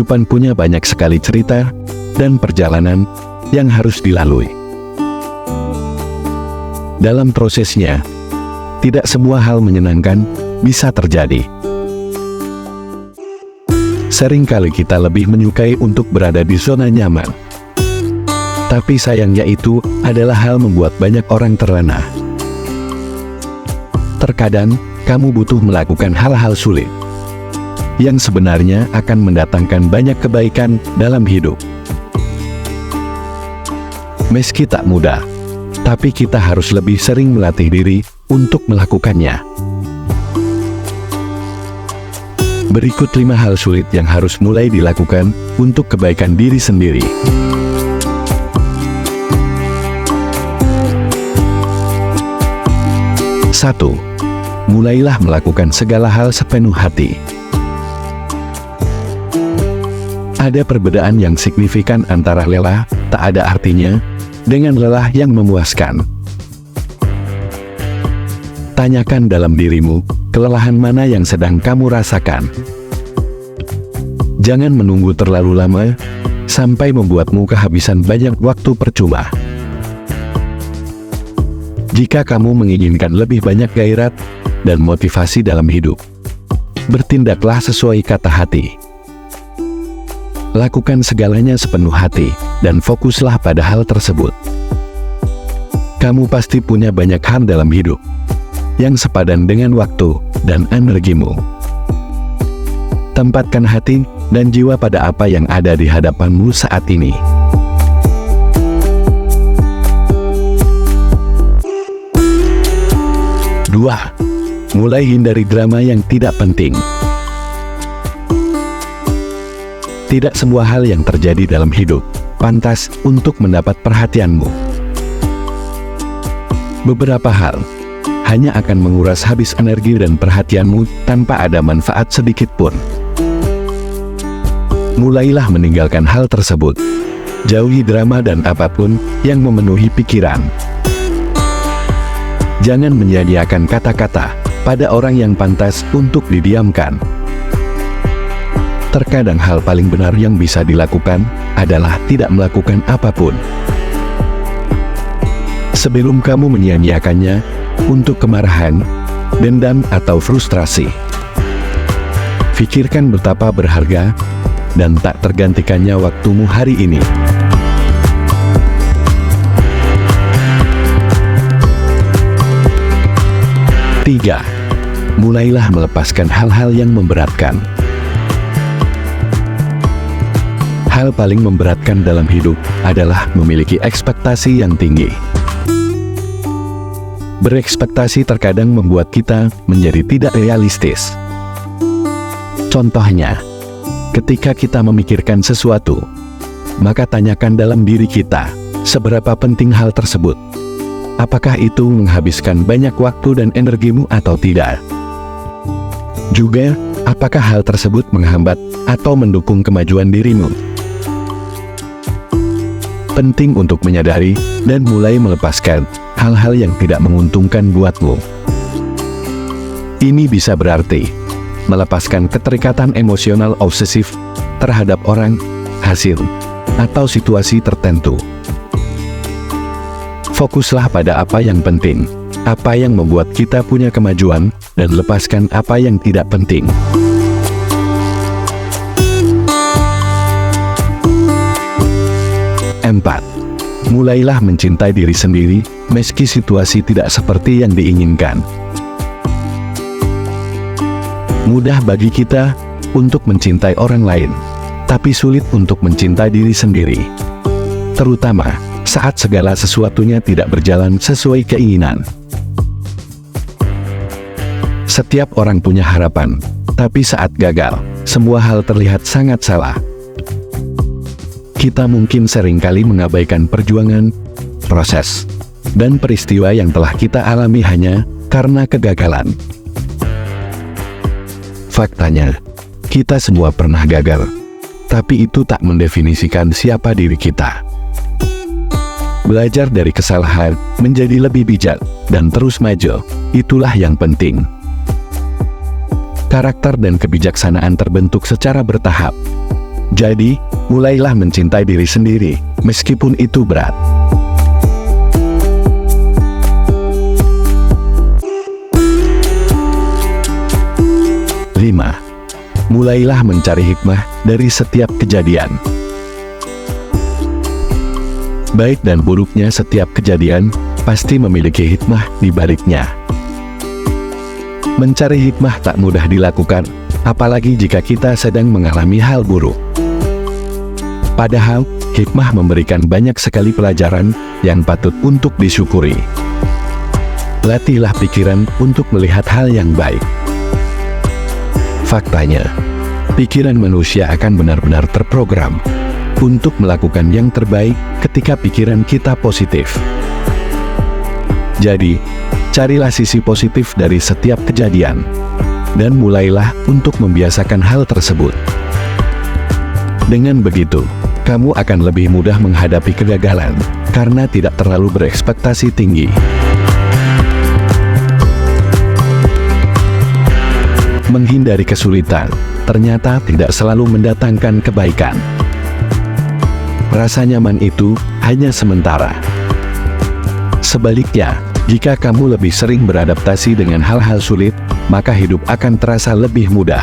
kehidupan punya banyak sekali cerita dan perjalanan yang harus dilalui. Dalam prosesnya, tidak semua hal menyenangkan bisa terjadi. Seringkali kita lebih menyukai untuk berada di zona nyaman. Tapi sayangnya itu adalah hal membuat banyak orang terlena. Terkadang, kamu butuh melakukan hal-hal sulit yang sebenarnya akan mendatangkan banyak kebaikan dalam hidup. Meski tak mudah, tapi kita harus lebih sering melatih diri untuk melakukannya. Berikut 5 hal sulit yang harus mulai dilakukan untuk kebaikan diri sendiri. 1. Mulailah melakukan segala hal sepenuh hati. Ada perbedaan yang signifikan antara lelah tak ada artinya dengan lelah yang memuaskan. Tanyakan dalam dirimu, kelelahan mana yang sedang kamu rasakan. Jangan menunggu terlalu lama sampai membuatmu kehabisan banyak waktu percuma. Jika kamu menginginkan lebih banyak gairah dan motivasi dalam hidup, bertindaklah sesuai kata hati. Lakukan segalanya sepenuh hati, dan fokuslah pada hal tersebut. Kamu pasti punya banyak hal dalam hidup yang sepadan dengan waktu dan energimu. Tempatkan hati dan jiwa pada apa yang ada di hadapanmu saat ini. Dua, mulai hindari drama yang tidak penting. Tidak semua hal yang terjadi dalam hidup pantas untuk mendapat perhatianmu. Beberapa hal hanya akan menguras habis energi dan perhatianmu tanpa ada manfaat sedikit pun. Mulailah meninggalkan hal tersebut. Jauhi drama dan apapun yang memenuhi pikiran. Jangan menyia-nyiakan kata-kata pada orang yang pantas untuk didiamkan. Terkadang hal paling benar yang bisa dilakukan adalah tidak melakukan apapun. Sebelum kamu menyia-nyiakannya untuk kemarahan, dendam, atau frustrasi, pikirkan betapa berharga dan tak tergantikannya waktumu hari ini. Tiga, mulailah melepaskan hal-hal yang memberatkan. Hal paling memberatkan dalam hidup adalah memiliki ekspektasi yang tinggi. Berekspektasi terkadang membuat kita menjadi tidak realistis. Contohnya, ketika kita memikirkan sesuatu, maka tanyakan dalam diri kita, seberapa penting hal tersebut? Apakah itu menghabiskan banyak waktu dan energimu atau tidak? Juga, apakah hal tersebut menghambat atau mendukung kemajuan dirimu? Penting untuk menyadari dan mulai melepaskan hal-hal yang tidak menguntungkan buatmu. Ini bisa berarti melepaskan keterikatan emosional obsesif terhadap orang, hasil, atau situasi tertentu. Fokuslah pada apa yang penting, apa yang membuat kita punya kemajuan, dan lepaskan apa yang tidak penting. 4. Mulailah mencintai diri sendiri, meski situasi tidak seperti yang diinginkan. Mudah bagi kita untuk mencintai orang lain, tapi sulit untuk mencintai diri sendiri. Terutama saat segala sesuatunya tidak berjalan sesuai keinginan. Setiap orang punya harapan, tapi saat gagal, semua hal terlihat sangat salah. Kita mungkin seringkali mengabaikan perjuangan, proses, dan peristiwa yang telah kita alami hanya karena kegagalan. Faktanya, kita semua pernah gagal, tapi itu tak mendefinisikan siapa diri kita. Belajar dari kesalahan, menjadi lebih bijak, dan terus maju, itulah yang penting. Karakter dan kebijaksanaan terbentuk secara bertahap, Jadi, mulailah mencintai diri sendiri, meskipun itu berat. Lima, mulailah mencari hikmah dari setiap kejadian. Baik dan buruknya setiap kejadian pasti memiliki hikmah di baliknya. Mencari hikmah tak mudah dilakukan, apalagi jika kita sedang mengalami hal buruk. Padahal, hikmah memberikan banyak sekali pelajaran yang patut untuk disyukuri. Latihlah pikiran untuk melihat hal yang baik. Faktanya, pikiran manusia akan benar-benar terprogram untuk melakukan yang terbaik ketika pikiran kita positif. Jadi, carilah sisi positif dari setiap kejadian, dan mulailah untuk membiasakan hal tersebut. Dengan begitu, kamu akan lebih mudah menghadapi kegagalan, karena tidak terlalu berekspektasi tinggi. Menghindari kesulitan, ternyata tidak selalu mendatangkan kebaikan. Rasa nyaman itu hanya sementara. Sebaliknya, jika kamu lebih sering beradaptasi dengan hal-hal sulit, maka hidup akan terasa lebih mudah.